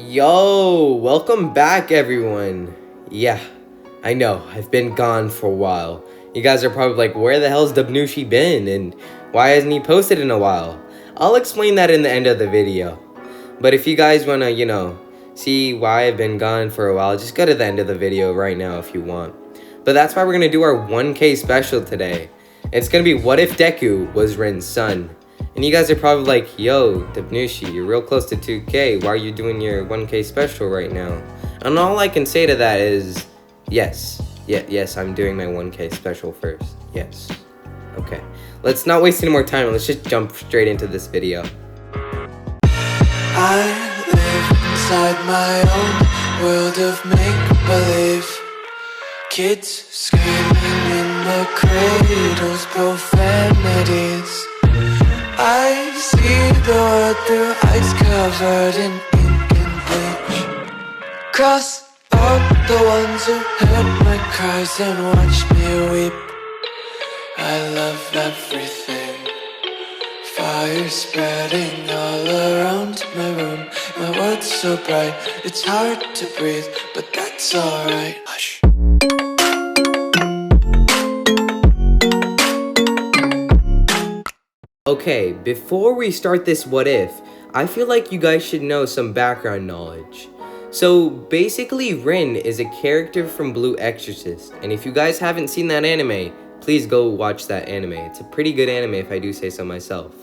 Yo, welcome back everyone. Yeah, I know, I've been gone for a while. You guys are probably like, where the hell's Dubnushe been and why hasn't he posted in a while? I'll explain that in the end of the video. But if you guys wanna, see why I've been gone for a while, just go to the end of the video right now if you want. But that's why we're gonna do our 1K special today. It's gonna be what if Deku was RIN's son. And you guys are probably like, yo, Dubnushe, you're real close to 2K. Why are you doing your 1K special right now? And all I can say to that is, yes, I'm doing my 1K special first. Yes. Okay. Let's not waste any more time. Let's just jump straight into this video. I live inside my own world of make-believe. Kids screaming in the cradles, profanities. I see the world through eyes covered in ink and bleach. Cross out the ones who heard my cries and watched me weep. I love everything. Fire spreading all around my room. My world's so bright, it's hard to breathe, but that's alright. Hush. Okay, before we start this what if, I feel like you guys should know some background knowledge. So basically RIN is a character from Blue Exorcist, and if you guys haven't seen that anime, please go watch that anime. It's a pretty good anime if I do say so myself.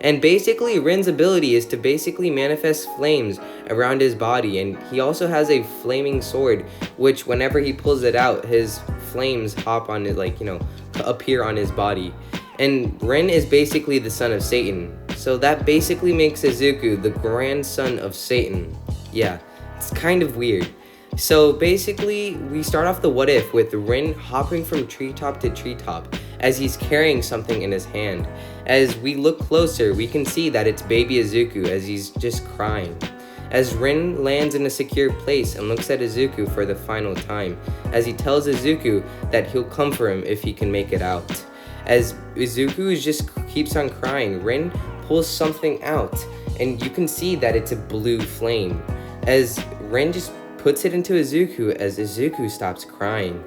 And basically RIN's ability is to basically manifest flames around his body, and he also has a flaming sword, which whenever he pulls it out, his flames hop on it, appear on his body. And RIN is basically the son of Satan, so that basically makes Izuku the grandson of Satan. Yeah, it's kind of weird. So basically, we start off the what if with RIN hopping from treetop to treetop as he's carrying something in his hand. As we look closer, we can see that it's baby Izuku as he's just crying. As RIN lands in a secure place and looks at Izuku for the final time, as he tells Izuku that he'll come for him if he can make it out. As Izuku just keeps on crying, RIN pulls something out, and you can see that it's a blue flame. As RIN just puts it into Izuku as Izuku stops crying.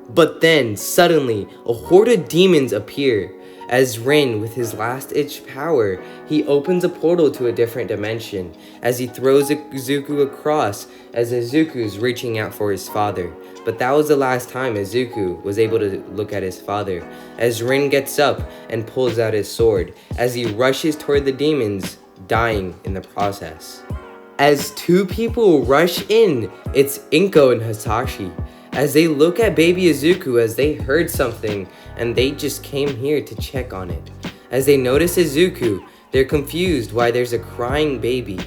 But then, suddenly, a horde of demons appear. As RIN, with his last-ditch power, he opens a portal to a different dimension, as he throws Izuku across, as Izuku's reaching out for his father. But that was the last time Izuku was able to look at his father, as RIN gets up and pulls out his sword, as he rushes toward the demons, dying in the process. As two people rush in, it's Inko and Hasashi, as they look at baby Izuku as they heard something and they just came here to check on it. As they notice Izuku, they're confused why there's a crying baby.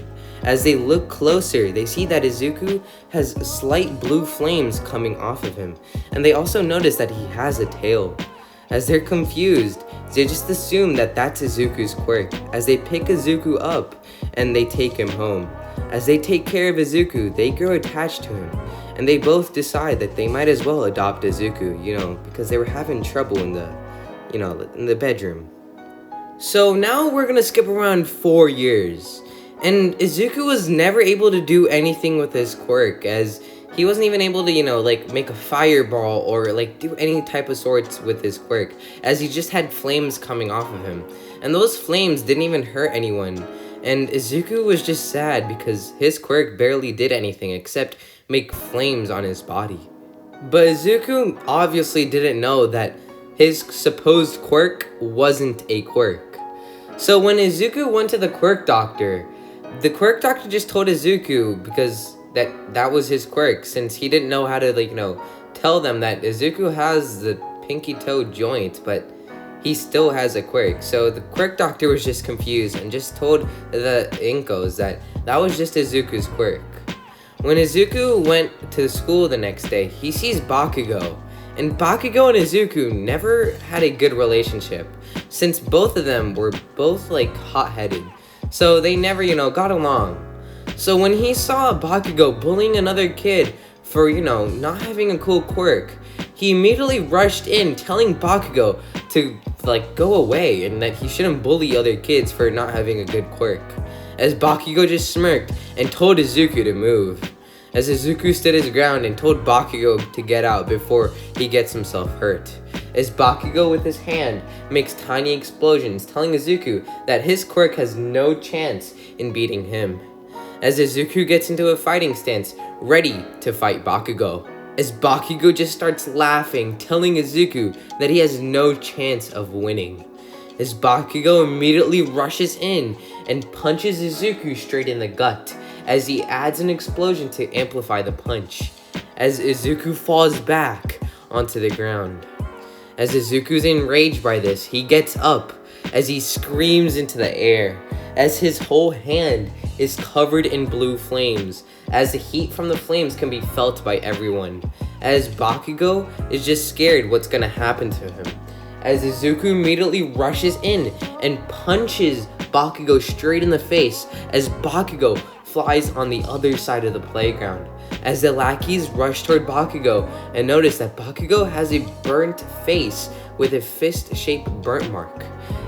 As they look closer, they see that Izuku has slight blue flames coming off of him, and they also notice that he has a tail. As they're confused, they just assume that that's Izuku's quirk, as they pick Izuku up and they take him home. As they take care of Izuku, they grow attached to him, and they both decide that they might as well adopt Izuku, because they were having trouble in the bedroom. So now we're gonna skip around 4 years, and Izuku was never able to do anything with his quirk, as he wasn't even able to, make a fireball or, do any type of sorts with his quirk, as he just had flames coming off of him. And those flames didn't even hurt anyone. And Izuku was just sad because his quirk barely did anything except make flames on his body. But Izuku obviously didn't know that his supposed quirk wasn't a quirk. So when Izuku went to the quirk doctor just told Izuku because that was his quirk, since he didn't know how to tell them that Izuku has the pinky toe joint, but he still has a quirk. So the quirk doctor was just confused and just told the Inkos that was just Izuku's quirk. When Izuku went to school the next day, he sees Bakugo. And Bakugo and Izuku never had a good relationship, since both of them were both hot-headed. So they never, got along. So when he saw Bakugo bullying another kid for, not having a cool quirk, he immediately rushed in telling Bakugo to go away and that he shouldn't bully other kids for not having a good quirk. as Bakugo just smirked and told Izuku to move. As Izuku stood his ground and told Bakugo to get out before he gets himself hurt. As Bakugo with his hand makes tiny explosions, telling Izuku that his quirk has no chance in beating him. As Izuku gets into a fighting stance, ready to fight Bakugo. As Bakugo just starts laughing, telling Izuku that he has no chance of winning. As Bakugo immediately rushes in and punches Izuku straight in the gut, as he adds an explosion to amplify the punch. As Izuku falls back onto the ground. As Izuku's enraged by this, he gets up as he screams into the air, as his whole hand is covered in blue flames, as the heat from the flames can be felt by everyone, as Bakugo is just scared what's gonna happen to him, as Izuku immediately rushes in and punches Bakugo straight in the face, as Bakugo flies on the other side of the playground, as the lackeys rush toward Bakugo and notice that Bakugo has a burnt face with a fist-shaped burnt mark.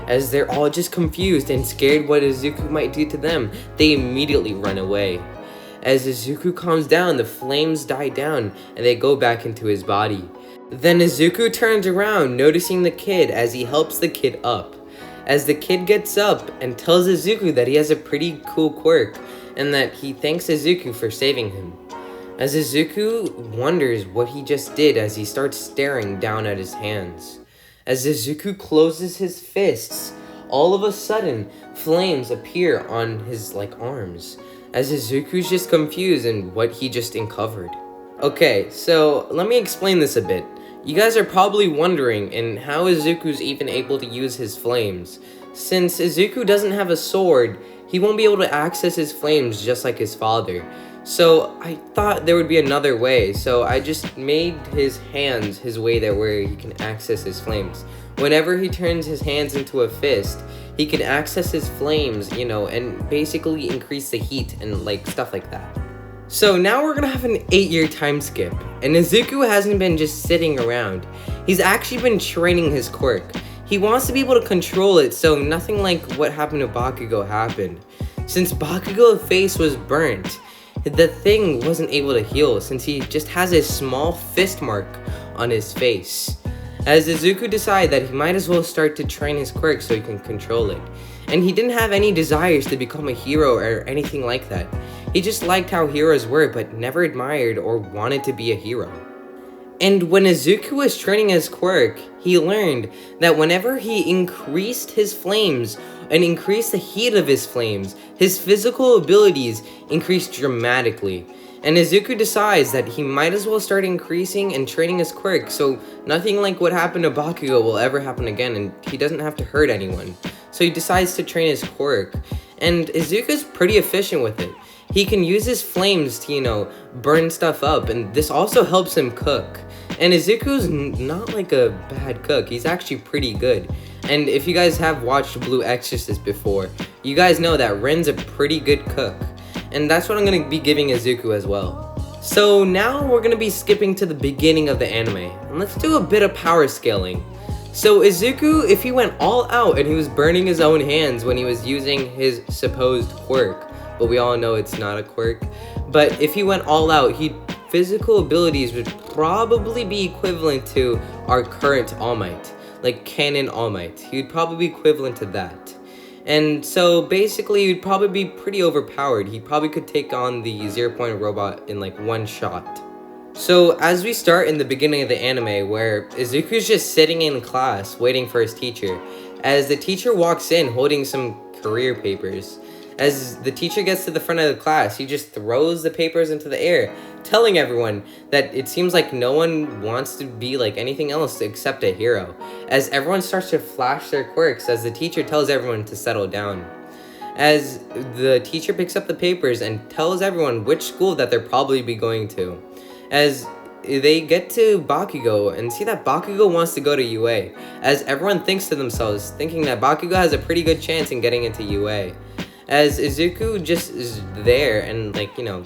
As they're all just confused and scared what Izuku might do to them, they immediately run away. As Izuku calms down, the flames die down and they go back into his body. Then Izuku turns around, noticing the kid as he helps the kid up. As the kid gets up and tells Izuku that he has a pretty cool quirk and that he thanks Izuku for saving him. As Izuku wonders what he just did as he starts staring down at his hands. As Izuku closes his fists, all of a sudden, flames appear on his arms. As Izuku's just confused in what he just uncovered. Okay, so let me explain this a bit. You guys are probably wondering in how Izuku's even able to use his flames. Since Izuku doesn't have a sword, he won't be able to access his flames just like his father. So I thought there would be another way, so I just made his hands his way there where he can access his flames. Whenever he turns his hands into a fist, he can access his flames, and basically increase the heat and stuff like that. So now we're gonna have an 8-year time skip, and Izuku hasn't been just sitting around. He's actually been training his quirk. He wants to be able to control it so nothing like what happened to Bakugo happened. Since Bakugo's face was burnt, the thing wasn't able to heal since he just has a small fist mark on his face. As Izuku decided that he might as well start to train his quirk so he can control it. And he didn't have any desires to become a hero or anything like that. He just liked how heroes were but never admired or wanted to be a hero. And when Izuku was training his quirk, he learned that whenever he increased his flames and increased the heat of his flames, his physical abilities increased dramatically. And Izuku decides that he might as well start increasing and training his quirk so nothing like what happened to Bakugo will ever happen again and he doesn't have to hurt anyone. So he decides to train his quirk. And Izuku's pretty efficient with it. He can use his flames to, burn stuff up, and this also helps him cook. And Izuku's not like a bad cook, he's actually pretty good. And if you guys have watched Blue Exorcist before, you guys know that Rin's a pretty good cook. And that's what I'm going to be giving Izuku as well. So now we're going to be skipping to the beginning of the anime, and let's do a bit of power scaling. So Izuku, if he went all out and he was burning his own hands when he was using his supposed quirk, but we all know it's not a quirk, but if he went all out, physical abilities would probably be equivalent to our current All Might, like canon All Might. He would probably be equivalent to that. And so basically he'd probably be pretty overpowered. He probably could take on the 0-point robot in one shot. So as we start in the beginning of the anime where Izuku's just sitting in class waiting for his teacher, as the teacher walks in holding some career papers. As the teacher gets to the front of the class, he just throws the papers into the air, telling everyone that it seems like no one wants to be like anything else except a hero. As everyone starts to flash their quirks, as the teacher tells everyone to settle down. As the teacher picks up the papers and tells everyone which school that they'll probably be going to. As they get to Bakugo and see that Bakugo wants to go to UA. As everyone thinks to themselves, thinking that Bakugo has a pretty good chance in getting into UA. As Izuku just is there and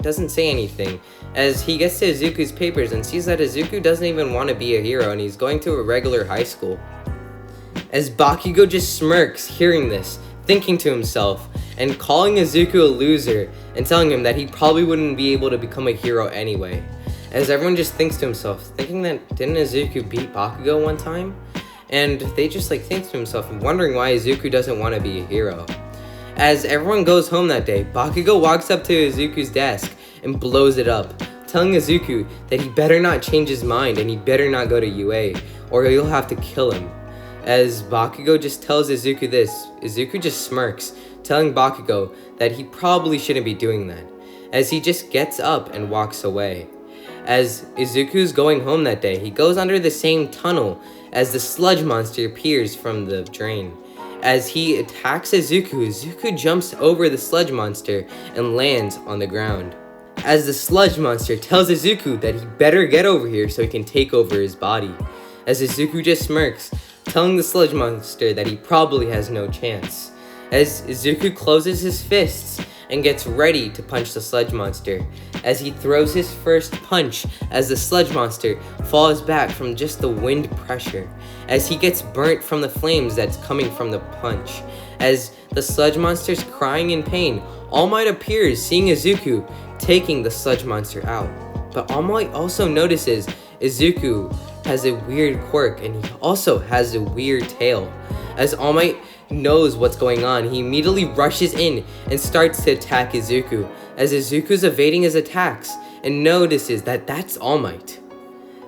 doesn't say anything. As he gets to Izuku's papers and sees that Izuku doesn't even want to be a hero and he's going to a regular high school. As Bakugo just smirks hearing this, thinking to himself, and calling Izuku a loser and telling him that he probably wouldn't be able to become a hero anyway. As everyone just thinks to himself, thinking that didn't Izuku beat Bakugo one time? And they just like think to himself and wondering why Izuku doesn't want to be a hero. As everyone goes home that day, Bakugo walks up to Izuku's desk and blows it up, telling Izuku that he better not change his mind and he better not go to UA, or he'll have to kill him. As Bakugo just tells Izuku this, Izuku just smirks, telling Bakugo that he probably shouldn't be doing that, as he just gets up and walks away. As Izuku's going home that day, he goes under the same tunnel as the sludge monster appears from the drain. As he attacks Izuku, Izuku jumps over the sludge monster and lands on the ground. As the sludge monster tells Izuku that he better get over here so he can take over his body. As Izuku just smirks, telling the sludge monster that he probably has no chance. As Izuku closes his fists and gets ready to punch the sludge monster, as he throws his first punch as the sludge monster falls back from just the wind pressure, as he gets burnt from the flames that's coming from the punch. As the sludge monster's crying in pain, All Might appears, seeing Izuku taking the sludge monster out. But All Might also notices Izuku has a weird quirk and he also has a weird tail. As All Might knows what's going on, he immediately rushes in and starts to attack Izuku, as Izuku's evading his attacks and notices that that's All Might.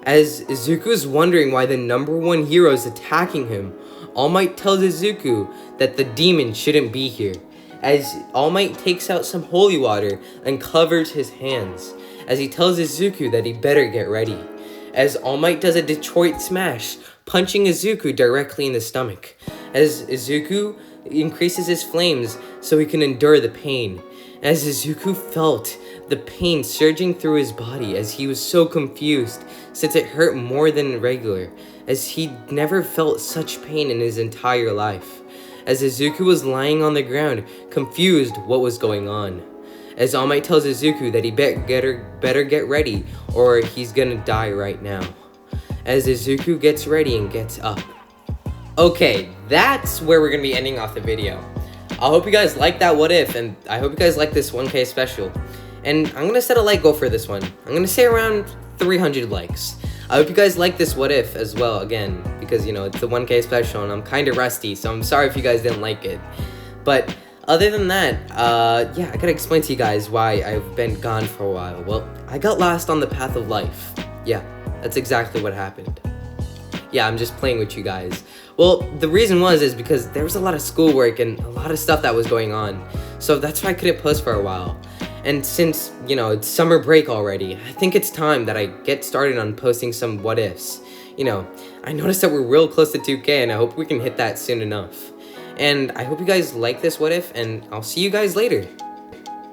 As Izuku's wondering why the #1 hero is attacking him, All Might tells Izuku that the demon shouldn't be here, as All Might takes out some holy water and covers his hands, as he tells Izuku that he better get ready, as All Might does a Detroit smash, punching Izuku directly in the stomach, as Izuku increases his flames so he can endure the pain, as Izuku felt the pain surging through his body as he was so confused since it hurt more than regular, as he never felt such pain in his entire life, as Izuku was lying on the ground, confused what was going on, as All Might tells Izuku that he better get ready or he's gonna die right now, as Izuku gets ready and gets up. Okay, that's where we're gonna be ending off the video. I hope you guys like that what if, and I hope you guys like this 1K special. And I'm gonna set a like goal for this one. I'm gonna say around 300 likes. I hope you guys like this what if as well, again, because you know, it's the 1K special and I'm kinda rusty, so I'm sorry if you guys didn't like it. But other than that, yeah, I gotta explain to you guys why I've been gone for a while. Well, I got lost on the path of life. Yeah, that's exactly what happened. Yeah, I'm just playing with you guys. Well, the reason is because there was a lot of schoolwork and a lot of stuff that was going on. So that's why I couldn't post for a while. And since, you know, it's summer break already, I think it's time that I get started on posting some what ifs. You know, I noticed that we're real close to 2K and I hope we can hit that soon enough. And I hope you guys like this what if, and I'll see you guys later.